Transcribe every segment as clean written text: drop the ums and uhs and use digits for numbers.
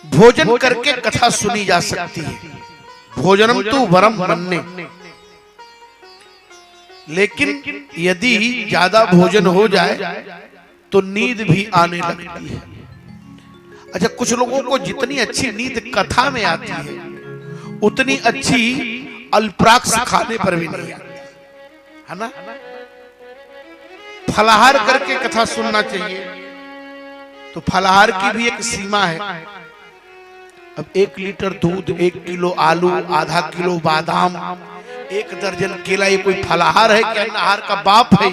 भोजन करके कथा सुनी जा सकती है, भोजनम तो वरम मन्ने। लेकिन यदि ज्यादा भोजन हो जाए तो नींद भी आने लगती है। अच्छा, कुछ लोगों को जितनी अच्छी नींद कथा में आती है उतनी अच्छी अल्प्राक्ष खाने पर भी नहीं आती है ना। फलाहार करके कथा सुनना चाहिए, तो फलाहार की भी एक सीमा है। अब 1 लीटर दूध, 1 किलो आलू, आधा किलो बादाम, 1 दर्जन केला, ये कोई फलाहार है क्या? आहार का बाप है।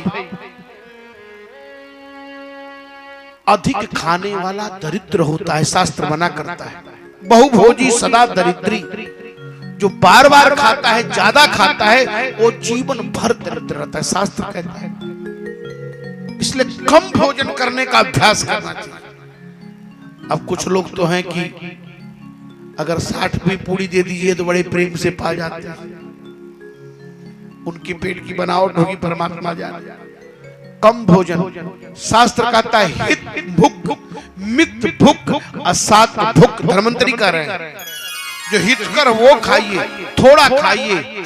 अधिक खाने वाला दरिद्र होता है, शास्त्र मना करता है। बहुभोजी सदा दरिद्री, जो बार बार खाता है, ज्यादा खाता है, वो जीवन भर दरिद्र रहता है, शास्त्र कहता है। इसलिए कम भोजन करने का अभ्यास करना चाहिए। अब कुछ लोग तो हैं कि अगर 60 भी पूरी दे दीजिए तो बड़े प्रेम से पा जाते हैं, उनकी पेट की बनावट होगी परमात्मा जाने। कम भोजन, शास्त्र कहता है हित भुक मित भुक असात भुक। धर्मंतरी कह रहे हैं जो हित कर वो खाइए, थोड़ा खाइए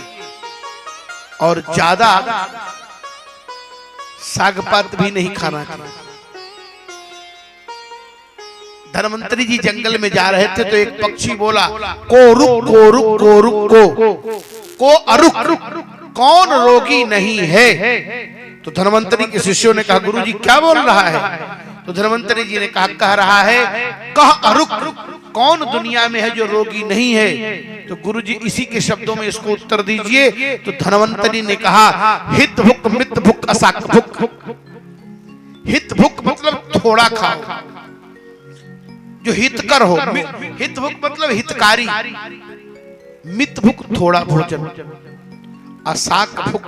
और ज्यादा सागपात भी नहीं खाना चाहिए। धर्मंतरी जी जंगल में जा रहे थे तो एक पक्षी बोला को रुक को रुक को रुक को अरुक, कौन रोगी नहीं है? तो धर्मंतरी के शिष्यों ने कहा गुरुजी क्या बोल रहा है? तो धर्मंतरी जी ने कहा कह रहा है कह अरुक, कौन दुनिया में है जो रोगी नहीं है? तो गुरुजी इसी के शब्दों में इसको उत्तर दीजिए। तो धर्मंतरी ने कहा हित भुक मित भुक असाक भुक। हित भुक मतलब थोड़ा खाओ, जो हितकर हो। हित भुक मतलब हितकारी, मित भुक थोड़ा भोजन, असाक भुक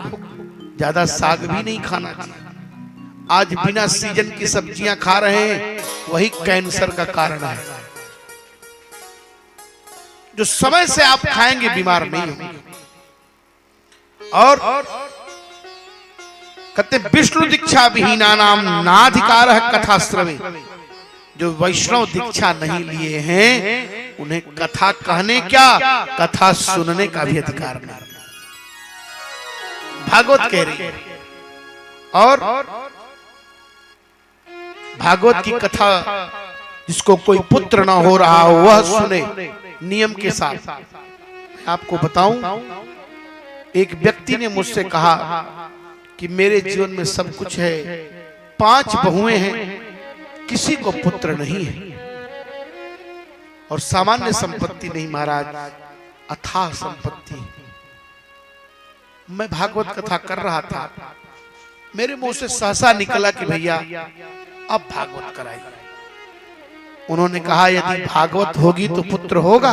ज्यादा साग भी नहीं खाना चाहिए। आज बिना सीजन की सब्जियां खा रहे हैं, वही कैंसर का कारण है। जो समय से आप खाएंगे बीमार नहीं होंगे। और कहते विष्णु दीक्षा विहीना नाम नाधिकार है कथा श्रवे। जो वैष्णव दीक्षा नहीं लिए हैं उन्हें कथा कहने क्या, कथा सुनने का भी अधिकार नहीं। भागवत कह रही है। और भागवत की कथा जिसको कोई पुत्र ना हो रहा हो वह सुने नियम के साथ। आपको बताऊं, एक व्यक्ति ने मुझसे कहा कि मेरे जीवन में सब कुछ है, 5 बहुएं हैं, किसी को पुत्र नहीं है और सामान्य संपत्ति नहीं महाराज, अथाह संपत्ति। मैं भागवत कथा कर रहा था, मेरे मुंह से सहसा निकला कि भैया अब भागवत कराइए। उन्होंने कहा यदि भागवत होगी तो पुत्र होगा?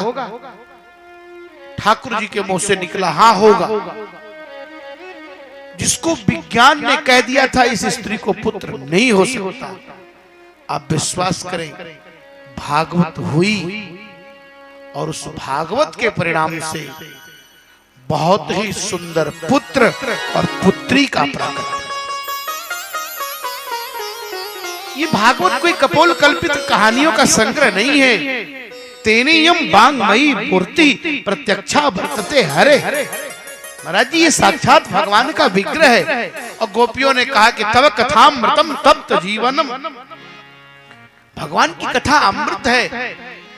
ठाकुर जी के मुंह से निकला हाँ होगा। जिसको विज्ञान ने कह दिया था इस स्त्री को पुत्र नहीं हो सकता, आप विश्वास करें भागवत हुई और उस भागवत के परिणाम से बहुत ही सुंदर पुत्र और पुत्री का प्राकट्य। ये भागवत कोई कपोल कल्पित कहानियों का संग्रह नहीं है। तेनेयम बांगमयी मूर्ति प्रत्यक्षा वर्तते हरे। महाराज जी ये साक्षात भगवान का विग्रह है। और गोपियों ने कहा कि तव कथामृतम तप्त जीवनम। भगवान की कथा अमृत है।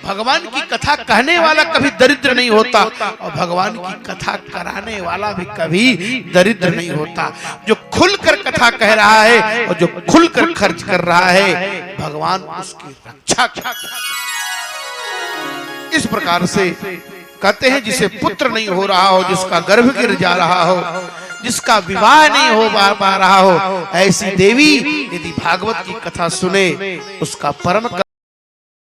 भगवान की कथा कहने वाला कभी दरिद्र नहीं होता और भगवान की कथा कराने वाला भी कभी दरिद्र नहीं होता। जो खुलकर कथा कह रहा है और जो खुलकर खर्च कर रहा है भगवान उसकी रक्षा करता है। इस प्रकार से कहते हैं जिसे पुत्र नहीं हो रहा हो, जिसका गर्भ गिर जा रहा हो, जिसका विवाह नहीं हो पा रहा हो, ऐसी देवी यदि भागवत की कथा सुने उसका परम